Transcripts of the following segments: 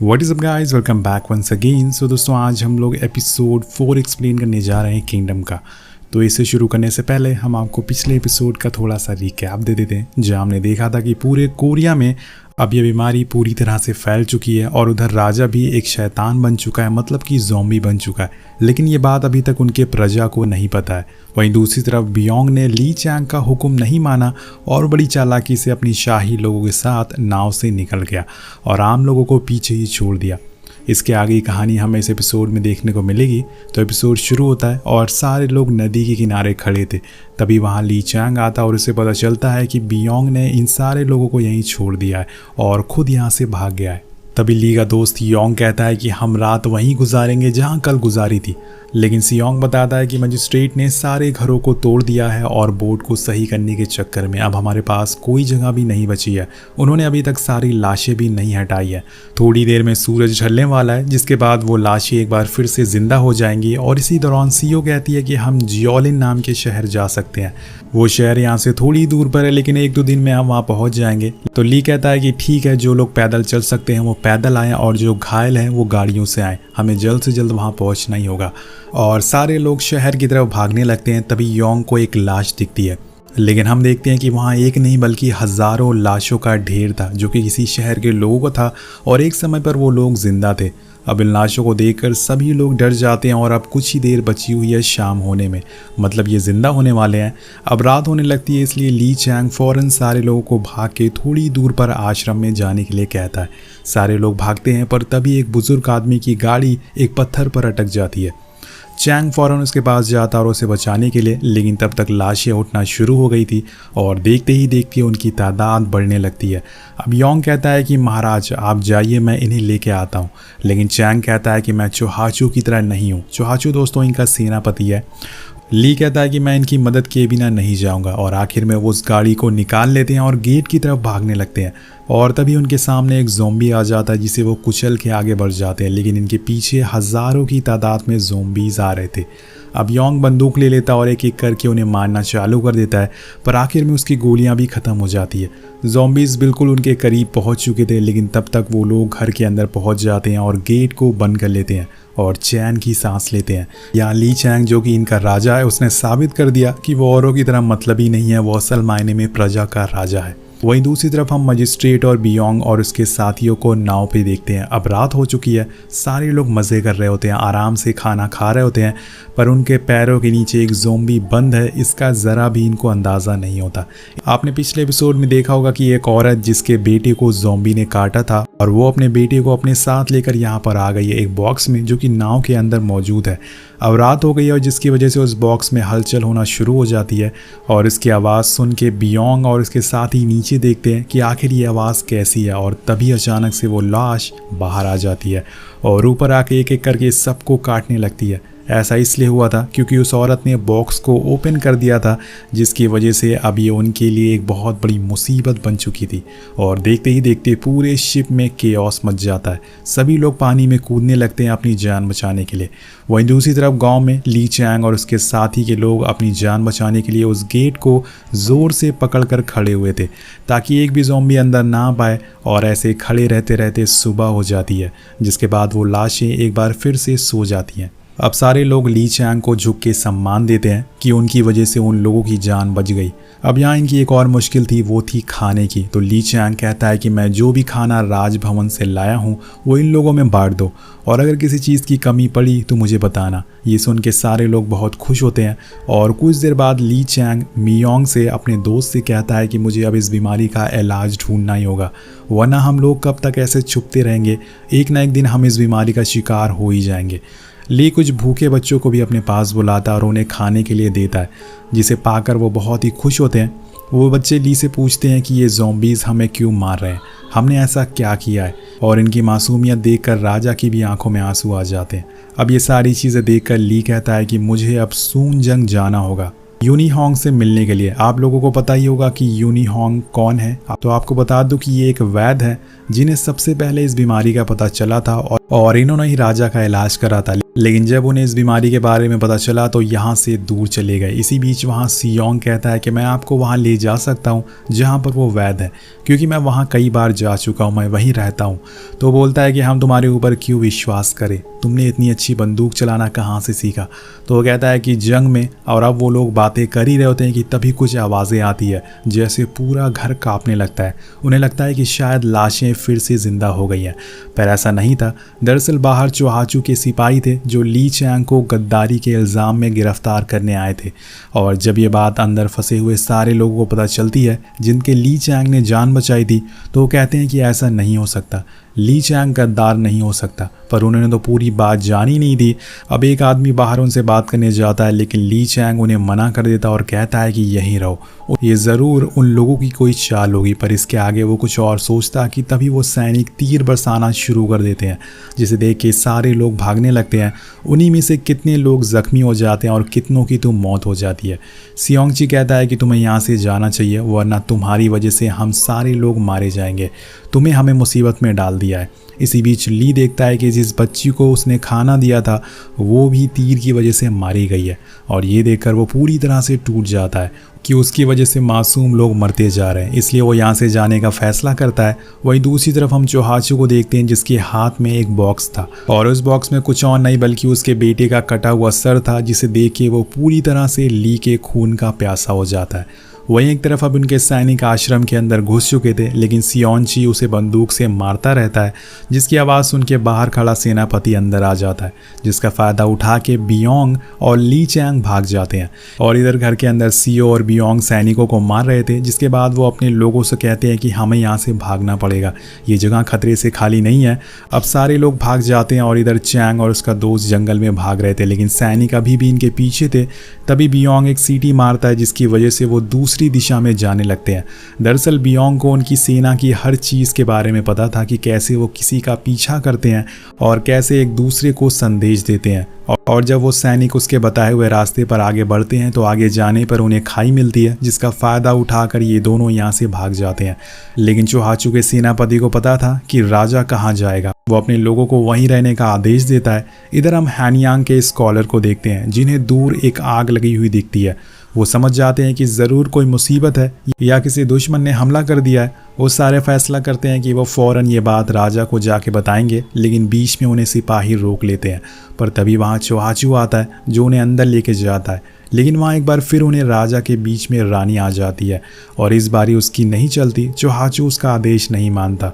What is up guys, welcome back once again. So दोस्तों, आज हम लोग एपिसोड 4 एक्सप्लेन करने जा रहे हैं किंगडम का। तो इसे शुरू करने से पहले हम आपको पिछले एपिसोड का थोड़ा सा रिकैप दे देते हैं, जहाँ हमने देखा था कि पूरे कोरिया में अब ये बीमारी पूरी तरह से फैल चुकी है और उधर राजा भी एक शैतान बन चुका है, मतलब कि ज़ॉम्बी बन चुका है। लेकिन ये बात अभी तक उनके प्रजा को नहीं पता है। वहीं दूसरी तरफ बियोंग ने ली चैंग का हुक्म नहीं माना और बड़ी चालाकी से अपनी शाही लोगों के साथ नाव से निकल गया और आम लोगों को पीछे ही छोड़ दिया। इसके आगे की कहानी हमें इस एपिसोड में देखने को मिलेगी। तो एपिसोड शुरू होता है और सारे लोग नदी के किनारे खड़े थे। तभी वहाँ ली चैंग आता और उसे पता चलता है कि बियोंग ने इन सारे लोगों को यहीं छोड़ दिया है और खुद यहाँ से भाग गया है। तभी ली का दोस्त योंग कहता है कि हम रात वहीं गुजारेंगे जहाँ कल गुजारी थी। लेकिन सियोंग बताता है कि मजिस्ट्रेट ने सारे घरों को तोड़ दिया है और बोट को सही करने के चक्कर में अब हमारे पास कोई जगह भी नहीं बची है। उन्होंने अभी तक सारी लाशें भी नहीं हटाई है। थोड़ी देर में सूरज ढलने वाला है, जिसके बाद वो लाशें एक बार फिर से जिंदा हो जाएंगी। और इसी दौरान सीओ कहती है कि हम जियोलिन नाम के शहर जा सकते हैं। वो शहर यहाँ से थोड़ी दूर पर है, लेकिन 1-2 दिन में हम वहाँ पहुँच जाएंगे। तो ली कहता है कि ठीक है, जो लोग पैदल चल सकते हैं वो पैदल आएँ और जो घायल हैं वो गाड़ियों से आएँ। हमें जल्द से जल्द वहाँ पहुँचना ही होगा। और सारे लोग शहर की तरफ भागने लगते हैं। तभी योंग को एक लाश दिखती है, लेकिन हम देखते हैं कि वहाँ एक नहीं बल्कि हज़ारों लाशों का ढेर था, जो कि किसी शहर के लोगों का था और एक समय पर वो लोग जिंदा थे। अब इन लाशों को देखकर सभी लोग डर जाते हैं और अब कुछ ही देर बची हुई है शाम होने में, मतलब ये जिंदा होने वाले हैं। अब रात होने लगती है, इसलिए ली चैंग फौरन सारे लोगों को भाग के थोड़ी दूर पर आश्रम में जाने के लिए कहता है। सारे लोग भागते हैं, पर तभी एक बुजुर्ग आदमी की गाड़ी एक पत्थर पर अटक जाती है। चैंग फौरन उसके पास जाता और उसे बचाने के लिए, लेकिन तब तक लाशें उठना शुरू हो गई थी और देखते ही देखते उनकी तादाद बढ़ने लगती है। अब योंग कहता है कि महाराज आप जाइए, मैं इन्हें लेके आता हूँ। लेकिन चैंग कहता है कि मैं चोहाचू की तरह नहीं हूँ। चोहाचू दोस्तों इनका सेनापति है। ली कहता है कि मैं इनकी मदद किए बिना नहीं जाऊंगा और आखिर में वो उस गाड़ी को निकाल लेते हैं और गेट की तरफ भागने लगते हैं। और तभी उनके सामने एक ज़ॉम्बी आ जाता है, जिसे वो कुचल के आगे बढ़ जाते हैं। लेकिन इनके पीछे हज़ारों की तादाद में ज़ॉम्बीज़ आ रहे थे। अब योंग बंदूक ले लेता और एक एक करके उन्हें मारना चालू कर देता है, पर आखिर में उसकी गोलियां भी ख़त्म हो जाती है। ज़ॉम्बीज़ बिल्कुल उनके करीब पहुंच चुके थे, लेकिन तब तक वो लोग घर के अंदर पहुंच जाते हैं और गेट को बंद कर लेते हैं और चैन की सांस लेते हैं। यहाँ ली चैंग, जो कि इनका राजा है, उसने साबित कर दिया कि वो औरों की तरह मतलबी नहीं है, वो असल मायने में प्रजा का राजा है। वहीं दूसरी तरफ हम मजिस्ट्रेट और बियोंग और उसके साथियों को नाव पे देखते हैं। अब रात हो चुकी है, सारे लोग मज़े कर रहे होते हैं, आराम से खाना खा रहे होते हैं, पर उनके पैरों के नीचे एक ज़ॉम्बी बंद है, इसका ज़रा भी इनको अंदाज़ा नहीं होता। आपने पिछले एपिसोड में देखा होगा कि एक औरत जिसके बेटे को ज़ॉम्बी ने काटा था और वो अपने बेटे को अपने साथ लेकर यहाँ पर आ गई है एक बॉक्स में, जो कि नाव के अंदर मौजूद है। अब रात हो गई है और जिसकी वजह से उस बॉक्स में हलचल होना शुरू हो जाती है और इसकी आवाज़ सुन के बियोंग और इसके साथी नीचे देखते हैं कि आखिर ये आवाज़ कैसी है। और तभी अचानक से वो लाश बाहर आ जाती है और ऊपर आके एक एक करके सबको काटने लगती है। ऐसा इसलिए हुआ था क्योंकि उस औरत ने बॉक्स को ओपन कर दिया था, जिसकी वजह से अब ये उनके लिए एक बहुत बड़ी मुसीबत बन चुकी थी। और देखते ही देखते पूरे शिप में केओस मच जाता है। सभी लोग पानी में कूदने लगते हैं अपनी जान बचाने के लिए। वहीं दूसरी तरफ गांव में ली चैंग और उसके साथी के लोग अपनी जान बचाने के लिए उस गेट को ज़ोर से पकड़कर खड़े हुए थे, ताकि एक भी ज़ॉम्बी अंदर ना पाए। और ऐसे खड़े रहते रहते सुबह हो जाती है, जिसके बाद वो लाशें एक बार फिर से सो जाती हैं। अब सारे लोग ली चैंग को झुक के सम्मान देते हैं कि उनकी वजह से उन लोगों की जान बच गई। अब यहाँ इनकी एक और मुश्किल थी, वो थी खाने की। तो ली चैंग कहता है कि मैं जो भी खाना राजभवन से लाया हूँ वो इन लोगों में बांट दो, और अगर किसी चीज़ की कमी पड़ी तो मुझे बताना। ये सुन के सारे लोग बहुत खुश होते हैं। और कुछ देर बाद ली चैंग मियोंग से, अपने दोस्त से, कहता है कि मुझे अब इस बीमारी का इलाज ढूंढना ही होगा, वरना हम लोग कब तक ऐसे छुपते रहेंगे। एक ना एक दिन हम इस बीमारी का शिकार हो ही जाएंगे। ली कुछ भूखे बच्चों को भी अपने पास बुलाता है और उन्हें खाने के लिए देता है, जिसे पाकर वो बहुत ही खुश होते हैं। वो बच्चे ली से पूछते हैं कि ये ज़ॉम्बीज़ हमें क्यों मार रहे हैं, हमने ऐसा क्या किया है। और इनकी मासूमियत देखकर राजा की भी आंखों में आंसू आ जाते हैं। अब ये सारी चीज़ें देखकर ली कहता है कि मुझे अब सूनजंग जाना होगा यूनी होंग से मिलने के लिए। आप लोगों को पता ही होगा कि यूनी होंग कौन है, तो आपको बता दूं कि ये एक वैद्य है जिन्हें सबसे पहले इस बीमारी का पता चला था और इन्होंने ही राजा का इलाज करा था। लेकिन जब उन्हें इस बीमारी के बारे में पता चला तो यहाँ से दूर चले गए। इसी बीच वहाँ सियोंग कहता है कि मैं आपको वहाँ ले जा सकता हूँ जहाँ पर वो वैद्य है, क्योंकि मैं वहाँ कई बार जा चुका हूँ, मैं वहीं रहता हूँ। तो बोलता है कि हम तुम्हारे ऊपर क्यों विश्वास करें, तुमने इतनी अच्छी बंदूक चलाना कहाँ से सीखा। तो वो कहता है कि जंग में, और अब वो लोग बातें कर ही रहे होते हैं कि तभी कुछ आवाज़ें आती है, जैसे पूरा घर कांपने लगता है। उन्हें लगता है कि शायद लाशें फिर से जिंदा हो गई हैं, पर ऐसा नहीं था। दरअसल बाहर चौहाचू के सिपाही थे जो ली चैंग को गद्दारी के इल्ज़ाम में गिरफ्तार करने आए थे। और जब ये बात अंदर फंसे हुए सारे लोगों को पता चलती है जिनके ली चैंग ने जान बचाई थी, तो वो कहते हैं कि ऐसा नहीं हो सकता, ली चैंग गद्दार नहीं हो सकता। पर उन्होंने तो पूरी बात जानी नहीं थी। अब एक आदमी बाहर उनसे बात करने जाता है, लेकिन ली चैंग उन्हें मना कर देता और कहता है कि यहीं रहो। ये ज़रूर उन लोगों की कोई चाल होगी, पर इसके आगे वो कुछ और सोचता कि तभी वो सैनिक तीर बरसाना शुरू कर देते हैं, जिसे देख के सारे लोग भागने लगते हैं। उन्हीं में से कितने लोग जख्मी हो जाते हैं और कितनों की तो मौत हो जाती है। सियोंगची कहता है कि तुम्हें यहाँ से जाना चाहिए, वरना तुम्हारी वजह से हम सारे लोग मारे जाएंगे। तुम्हें हमें मुसीबत में डाल दिया है। इसी बीच ली देखता है कि जिस बच्ची को उसने खाना दिया था वो भी तीर की वजह से मारी गई है, और ये देखकर वो पूरी तरह से टूट जाता है कि उसकी वजह से मासूम लोग मरते जा रहे हैं। इसलिए वो यहाँ से जाने का फैसला करता है। वहीं दूसरी तरफ हम चौहाचू को देखते हैं जिसके हाथ में एक बॉक्स था, और उस बॉक्स में कुछ और नहीं बल्कि उसके बेटे का कटा हुआ सर था, जिसे देख के वो पूरी तरह से ली के खून का प्यासा हो जाता है। वहीं एक तरफ अब उनके सैनिक आश्रम के अंदर घुस चुके थे, लेकिन सियोंची उसे बंदूक से मारता रहता है, जिसकी आवाज़ सुन के बाहर खड़ा सेनापति अंदर आ जाता है, जिसका फ़ायदा उठा के बियोंग और ली चैंग भाग जाते हैं। और इधर घर के अंदर सियो और बियोंग सैनिकों को मार रहे थे, जिसके बाद वो अपने लोगों से कहते हैं कि हमें यहाँ से भागना पड़ेगा, ये जगह खतरे से खाली नहीं है। अब सारे लोग भाग जाते हैं और इधर चैंग और उसका दोस्त जंगल में भाग रहे थे, लेकिन सैनिक अभी भी इनके पीछे थे। तभी बियोंग एक सीटी मारता है, जिसकी वजह से वो दूसरी दिशा में जाने लगते हैं। दरअसल बियोंग को उनकी सेना की हर चीज़ के बारे में पता था कि कैसे वो किसी का पीछा करते हैं और कैसे एक दूसरे को संदेश देते हैं। और जब वो सैनिक उसके बताए हुए रास्ते पर आगे बढ़ते हैं तो आगे जाने पर उन्हें खाई मिलती है, जिसका फ़ायदा उठाकर ये दोनों यहाँ से भाग जाते हैं। लेकिन चौहाचू के सेनापति को पता था कि राजा कहाँ जाएगा। वो अपने लोगों को वहीं रहने का आदेश देता है। इधर हम हैनियांग के स्कॉलर को देखते हैं, जिन्हें दूर एक आग लगी हुई दिखती है। वो समझ जाते हैं कि ज़रूर कोई मुसीबत है या किसी दुश्मन ने हमला कर दिया है। वो सारे फैसला करते हैं कि वो फ़ौरन ये बात राजा को जाके बताएंगे, लेकिन बीच में उन्हें सिपाही रोक लेते हैं। पर तभी वहाँ चौहाचू आता है जो उन्हें अंदर लेके जाता है, लेकिन वहाँ एक बार फिर उन्हें राजा के बीच में रानी आ जाती है, और इस बारी उसकी नहीं चलती। चौहाचू उसका आदेश नहीं मानता।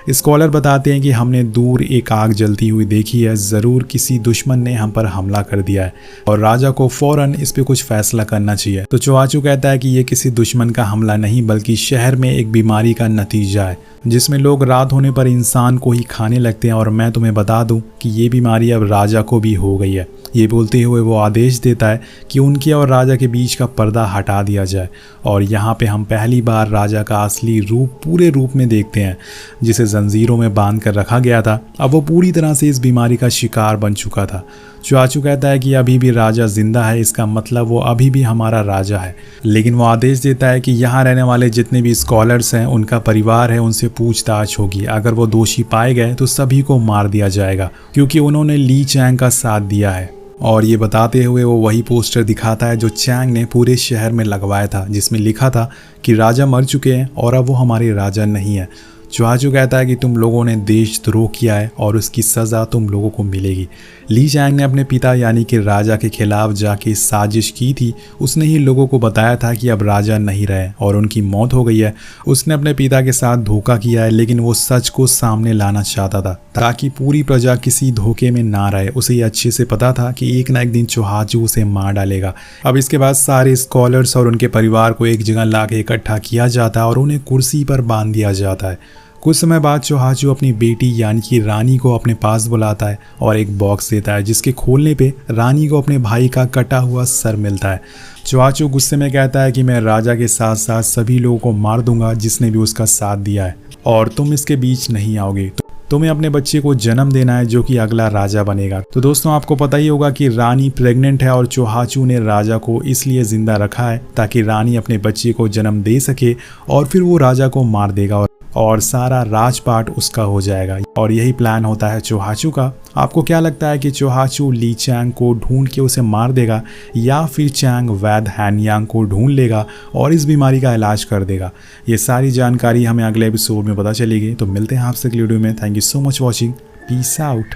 स्कॉलर बताते हैं कि हमने दूर एक आग जलती हुई देखी है, ज़रूर किसी दुश्मन ने हम पर हमला कर दिया है और राजा को फ़ौरन इस पे कुछ फैसला करना चाहिए। तो चौहाचू कहता है कि ये किसी दुश्मन का हमला नहीं बल्कि शहर में एक बीमारी का नतीजा है, जिसमें लोग रात होने पर इंसान को ही खाने लगते हैं, और मैं तुम्हें बता दूं कि ये बीमारी अब राजा को भी हो गई है। ये बोलते हुए वो आदेश देता है कि उनके और राजा के बीच का पर्दा हटा दिया जाए, और यहाँ पे हम पहली बार राजा का असली रूप पूरे रूप में देखते हैं, जिसे जंजीरों में बांध कर रखा गया था। अब वो पूरी तरह से इस बीमारी का शिकार बन चुका था। चौहाचू कहता है कि अभी भी राजा जिंदा है, इसका मतलब वो अभी भी हमारा राजा है। लेकिन वो आदेश देता है कि यहाँ रहने वाले जितने भी स्कॉलर्स हैं, उनका परिवार है, उनसे पूछताछ होगी। अगर वो दोषी पाए गए तो सभी को मार दिया जाएगा, क्योंकि उन्होंने ली चैंग का साथ दिया है। और ये बताते हुए वो वही पोस्टर दिखाता है जो चैंग ने पूरे शहर में लगवाया था, जिसमें लिखा था कि राजा मर चुके हैं और अब वो हमारे राजा नहीं है। चौहाचू कहता है कि तुम लोगों ने देशद्रोह किया है और उसकी सज़ा तुम लोगों को मिलेगी। ली चैंग ने अपने पिता यानी कि राजा के खिलाफ जाके साजिश की थी। उसने ही लोगों को बताया था कि अब राजा नहीं रहे और उनकी मौत हो गई है। उसने अपने पिता के साथ धोखा किया है, लेकिन वो सच को सामने लाना चाहता था ताकि पूरी प्रजा किसी धोखे में ना रहे। उसे ये अच्छे से पता था कि एक ना एक दिन चौहाचू उसे मार डालेगा। अब इसके बाद सारे स्कॉलर्स और उनके परिवार को एक जगह ला के इकट्ठा किया जाता है और उन्हें कुर्सी पर बांध दिया जाता है। कुछ समय बाद चौहाचू अपनी बेटी यानी कि रानी को अपने पास बुलाता है और एक बॉक्स देता है, जिसके खोलने पे रानी को अपने भाई का कटा हुआ सर मिलता है। चौहाचू गुस्से में कहता है कि मैं राजा के साथ साथ सभी लोगों को मार दूंगा जिसने भी उसका साथ दिया है, और तुम इसके बीच नहीं आओगे। तुम्हें अपने बच्चे को जन्म देना है जो कि अगला राजा बनेगा। तो दोस्तों, आपको पता ही होगा कि रानी प्रेग्नेंट है और चौहाचू ने राजा को इसलिए जिंदा रखा है ताकि रानी अपने बच्चे को जन्म दे सके और फिर वो राजा को मार देगा और सारा राजपाट उसका हो जाएगा। और यही प्लान होता है चोहाचू का। आपको क्या लगता है कि चोहाचू ली चैंग को ढूंढ के उसे मार देगा या फिर चैंग वैद हैनयांग को ढूंढ लेगा और इस बीमारी का इलाज कर देगा? ये सारी जानकारी हमें अगले एपिसोड में पता चलेगी। तो मिलते हैं आपसे अगले वीडियो में। Thank you so much watching. Peace out.